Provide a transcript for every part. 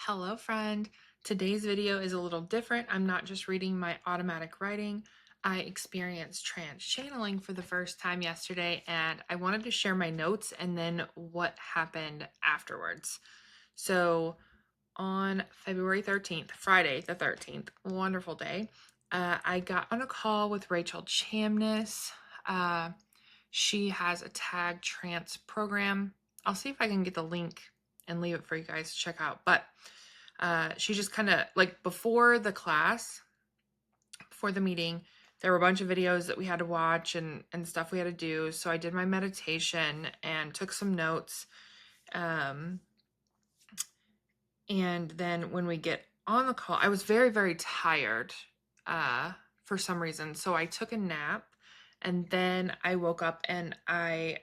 Hello, friend. Today's video is a little different. I'm not just reading my automatic writing. I experienced trance channeling for the first time yesterday, and I wanted to share my notes and then what happened afterwards. So, on February 13th, Friday the 13th, wonderful day, I got on a call with Rachel Chamness. She has a tag trance program. I'll see if I can get the link and leave it for you guys to check out. But she just kind of like before the class, before the meeting, there were a bunch of videos that we had to watch and stuff we had to do. So I did my meditation and took some notes. And then when we get on the call, I was very, very tired for some reason. So I took a nap and then I woke up and I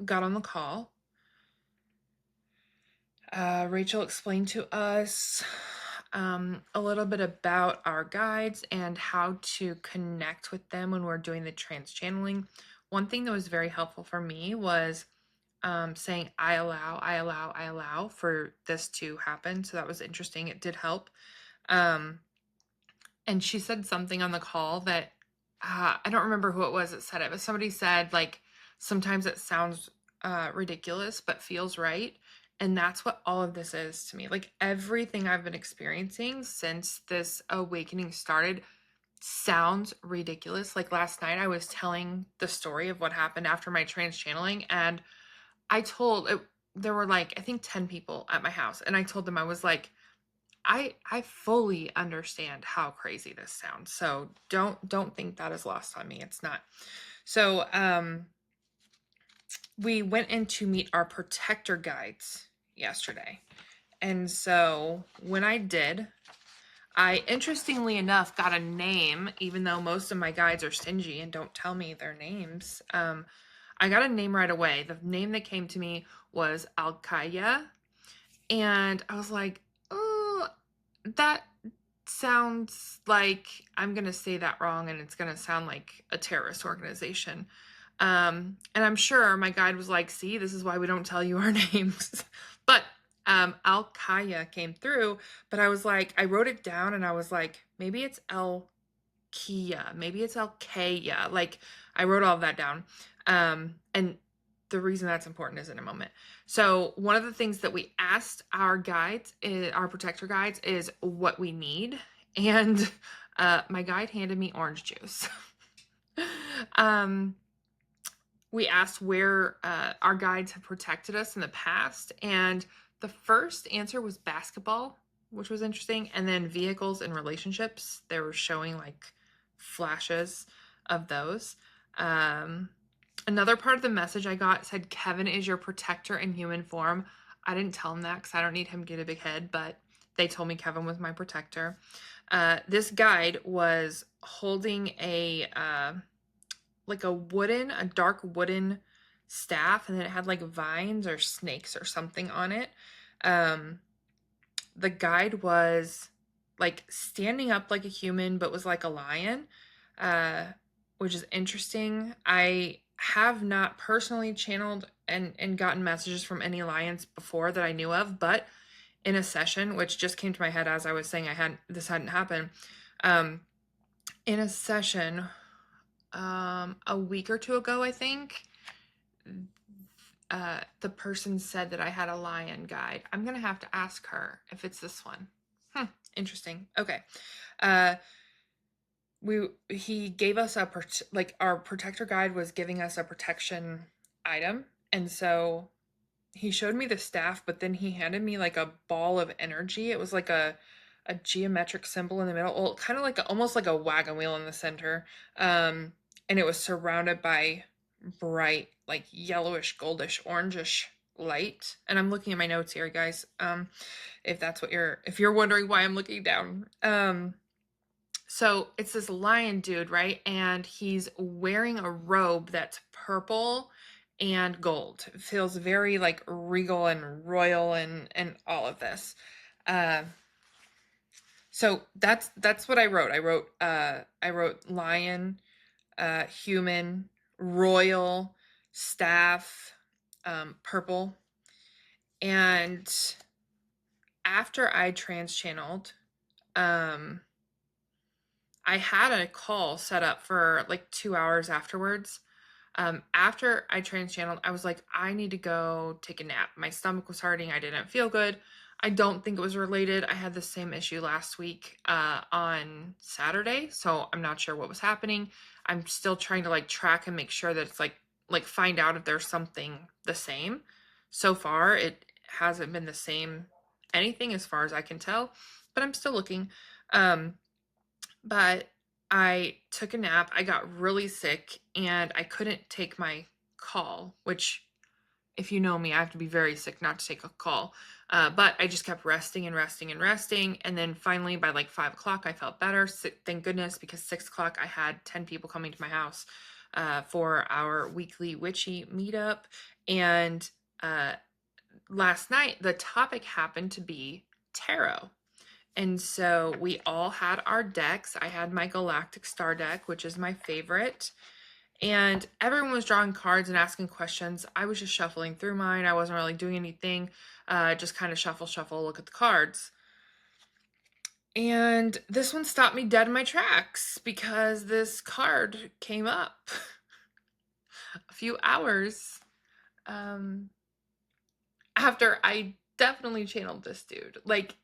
got on the call. Rachel explained to us a little bit about our guides and how to connect with them when we're doing the trance channeling. One thing that was very helpful for me was saying, I allow for this to happen. So that was interesting. It did help. And she said something on the call that I don't remember who it was that said it, but somebody said, like, sometimes it sounds ridiculous, but feels right. And that's what all of this is to me. Like, everything I've been experiencing since this awakening started sounds ridiculous. Like, last night I was telling the story of what happened after my trance channeling, and I told it, there were like, I think 10 people at my house, and I told them, I was like, I fully understand how crazy this sounds. So don't think that is lost on me. It's not. So we went in to meet our protector guides yesterday. And so when I did, I interestingly enough got a name, even though most of my guides are stingy and don't tell me their names. I got a name right away. The name that came to me was Alkea. And I was like, oh, that sounds like I'm going to say that wrong and it's going to sound like a terrorist organization. And I'm sure my guide was like, see, this is why we don't tell you our names. But Alkea came through, but I was like, I wrote it down and I was like, maybe it's Alkea, maybe it's Alkea. Like, I wrote all of that down. And the reason that's important is in a moment. So one of the things that we asked our guides, our protector guides, is what we need. And my guide handed me orange juice. We asked where our guides have protected us in the past. And the first answer was basketball, which was interesting. And then vehicles and relationships. They were showing like flashes of those. Another part of the message I got said, Kevin is your protector in human form. I didn't tell him that because I don't need him to get a big head, but they told me Kevin was my protector. This guide was holding a dark wooden staff, and then it had like vines or snakes or something on it. The guide was like standing up like a human, but was like a lion, which is interesting. I have not personally channeled and gotten messages from any lions before that I knew of, but in a session, which just came to my head as I was saying this hadn't happened, in a session a week or two ago, I think, the person said that I had a lion guide. I'm gonna have to ask her if it's this one. Interesting. Okay. He gave us our protector guide was giving us a protection item, and so he showed me the staff, but then he handed me like a ball of energy. It was like a geometric symbol in the middle, well, kind of like almost like a wagon wheel in the center, and it was surrounded by bright, like yellowish, goldish, orangish light. And I'm looking at my notes here, guys. If you're wondering why I'm looking down. So it's this lion dude, right? And he's wearing a robe that's purple and gold. It feels very like regal and royal and all of this. So that's what I wrote. I wrote lion, human, royal, staff, purple. And after I trans-channeled, I had a call set up for like 2 hours afterwards. After I trans-channeled, I was like, I need to go take a nap. My stomach was hurting. I didn't feel good. I don't think it was related. I had the same issue last week on Saturday, so I'm not sure what was happening. I'm still trying to like track and make sure that it's like find out if there's something the same. So far, it hasn't been the same anything as far as I can tell, but I'm still looking. Um, but I took a nap. I got really sick and I couldn't take my call, which, if you know me, I have to be very sick not to take a call. But I just kept resting and resting and resting. And then finally, by like 5 o'clock, I felt better. Thank goodness, because 6 o'clock, I had 10 people coming to my house for our weekly witchy meetup. And last night, the topic happened to be tarot. And so we all had our decks. I had my Galactic Star Deck, which is my favorite. And everyone was drawing cards and asking questions. I was just shuffling through mine. I wasn't really doing anything. Just kind of shuffle, look at the cards. And this one stopped me dead in my tracks because this card came up a few hours after I definitely channeled this dude. Like,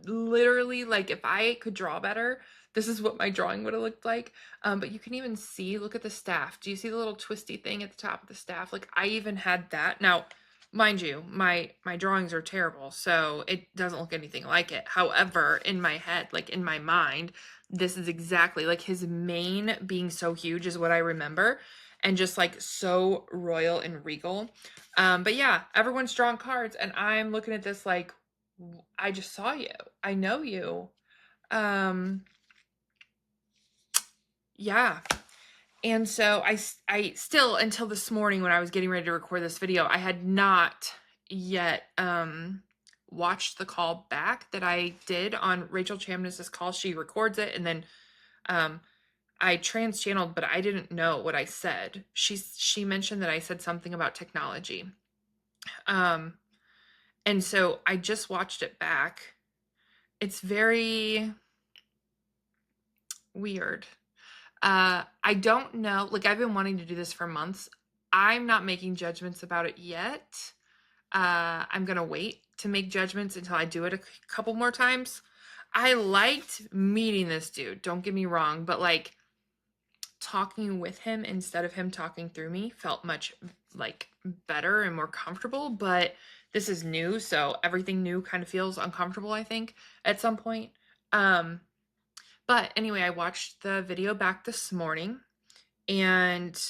literally, like, if I could draw better, this is what my drawing would have looked like. But you can even see, look at the staff. Do you see the little twisty thing at the top of the staff? Like, I even had that. Now, mind you, my drawings are terrible, so it doesn't look anything like it. However, in my head, like in my mind, this is exactly like his mane being so huge is what I remember, and just like so royal and regal. But yeah, everyone's drawing cards, and I'm looking at this like, I just saw you. I know you. Yeah. And so I still, until this morning when I was getting ready to record this video, I had not yet watched the call back that I did on Rachel Chamness's call. She records it, and then I trans-channeled, but I didn't know what I said. She mentioned that I said something about technology. And so I just watched it back. It's very weird. I don't know. Like, I've been wanting to do this for months. I'm not making judgments about it yet. I'm gonna wait to make judgments until I do it a couple more times. I liked meeting this dude, don't get me wrong, but like talking with him instead of him talking through me felt much like better and more comfortable. But this is new, so everything new kind of feels uncomfortable, I think, at some point. But anyway, I watched the video back this morning, and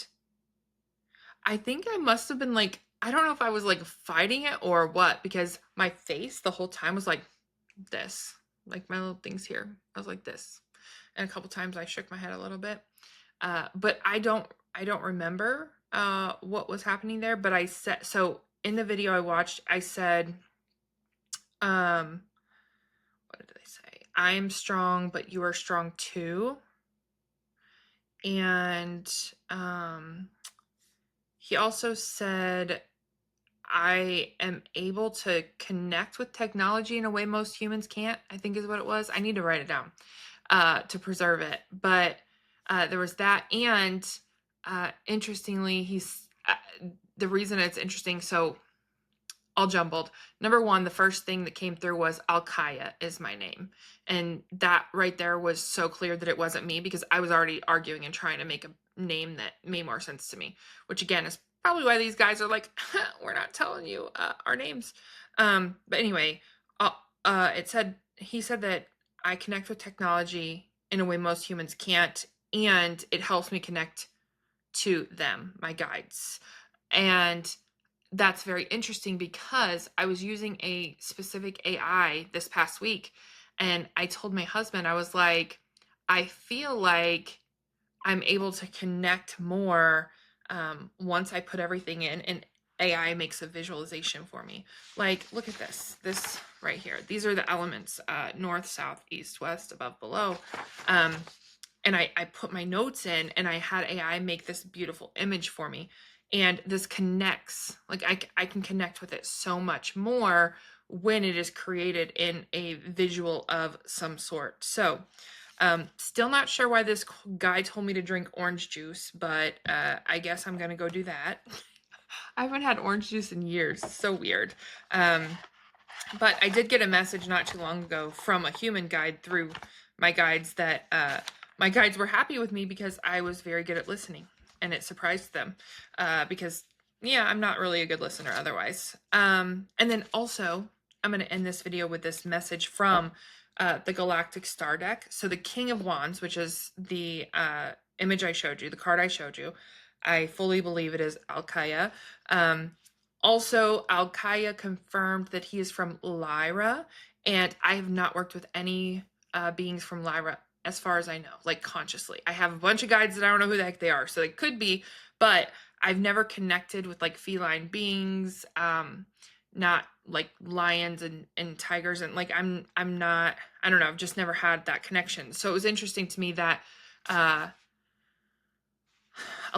I think I must have been like, I don't know if I was like fighting it or what, because my face the whole time was like this, like my little things here. I was like this. And a couple times I shook my head a little bit. But I don't remember what was happening there, but I said, so in the video I watched, I said, what did I say? I am strong, but you are strong too. And he also said, I am able to connect with technology in a way most humans can't, I think is what it was. I need to write it down to preserve it. But there was that. And interestingly, the reason it's interesting, so all jumbled. Number one, the first thing that came through was Alkea is my name. And that right there was so clear that it wasn't me, because I was already arguing and trying to make a name that made more sense to me, which again is probably why these guys are like, we're not telling you our names. But anyway, he said that I connect with technology in a way most humans can't, and it helps me connect to them, my guides. And that's very interesting, because I was using a specific AI this past week, and I told my husband, I was like, I feel like I'm able to connect more once I put everything in and AI makes a visualization for me. Like, look at this right here. These are the elements, north, south, east, west, above, below. And I put my notes in, and I had AI make this beautiful image for me. And this connects, like I can connect with it so much more when it is created in a visual of some sort. So still not sure why this guy told me to drink orange juice, but I guess I'm gonna go do that. I haven't had orange juice in years. So weird. But I did get a message not too long ago from a human guide through my guides that my guides were happy with me because I was very good at listening, and it surprised them because, yeah, I'm not really a good listener otherwise. And then also, I'm going to end this video with this message from the Galactic Star Deck. So the King of Wands, which is the image I showed you, the card I showed you, I fully believe it is Alkea. Also, Alkea confirmed that he is from Lyra, and I have not worked with any beings from Lyra as far as I know, like consciously. I have a bunch of guides that I don't know who the heck they are, so they could be, but I've never connected with like feline beings, not like lions and tigers, and like I'm not, I don't know, I've just never had that connection. So it was interesting to me that a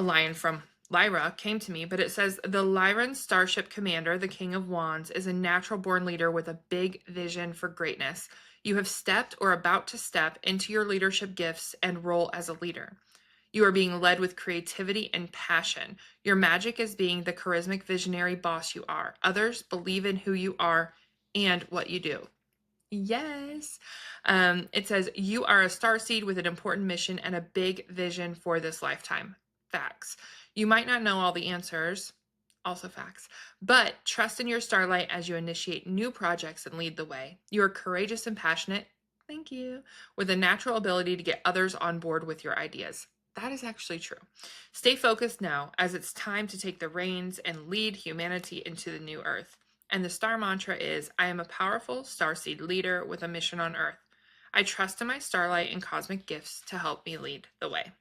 lion from Lyra came to me, but it says the Lyran starship commander, the King of Wands, is a natural born leader with a big vision for greatness. You have stepped or about to step into your leadership gifts and role as a leader. You are being led with creativity and passion. Your magic is being the charismatic visionary boss you are. Others believe in who you are and what you do. Yes. It says you are a starseed with an important mission and a big vision for this lifetime. Facts. You might not know all the answers, also facts, but trust in your starlight as you initiate new projects and lead the way. You are courageous and passionate, thank you, with a natural ability to get others on board with your ideas. That is actually true. Stay focused now, as it's time to take the reins and lead humanity into the new earth. And the star mantra is, I am a powerful starseed leader with a mission on earth. I trust in my starlight and cosmic gifts to help me lead the way.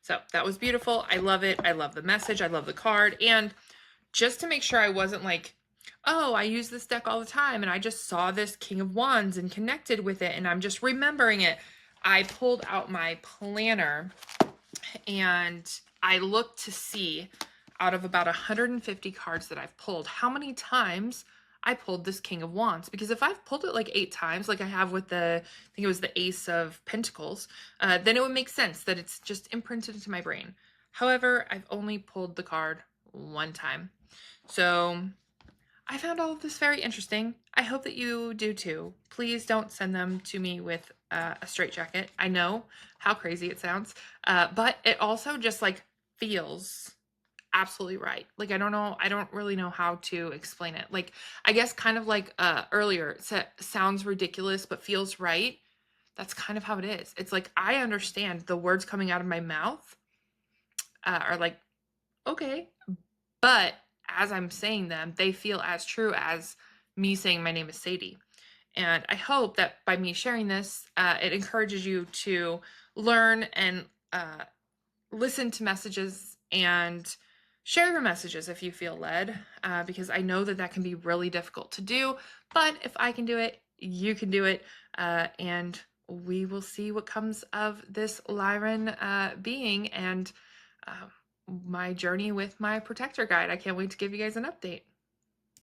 So that was beautiful. I love it. I love the message. I love the card. And just to make sure I wasn't like, oh, I use this deck all the time and I just saw this King of Wands and connected with it and I'm just remembering it, I pulled out my planner and I looked to see, out of about 150 cards that I've pulled, how many times I pulled this King of Wands. Because if I've pulled it like 8 times, like I have with the, I think it was the Ace of Pentacles, then it would make sense that it's just imprinted into my brain. However, I've only pulled the card 1 time. So I found all of this very interesting. I hope that you do too. Please don't send them to me with a straitjacket. I know how crazy it sounds, but it also just like feels absolutely right. Like, I don't really know how to explain it. Like, I guess kind of like earlier, it sounds ridiculous, but feels right. That's kind of how it is. It's like, I understand the words coming out of my mouth are like, okay, but as I'm saying them, they feel as true as me saying my name is Sadie. And I hope that by me sharing this, it encourages you to learn and listen to messages and share your messages if you feel led, because I know that that can be really difficult to do. But if I can do it, you can do it. And we will see what comes of this Lyran being and my journey with my protector guide. I can't wait to give you guys an update.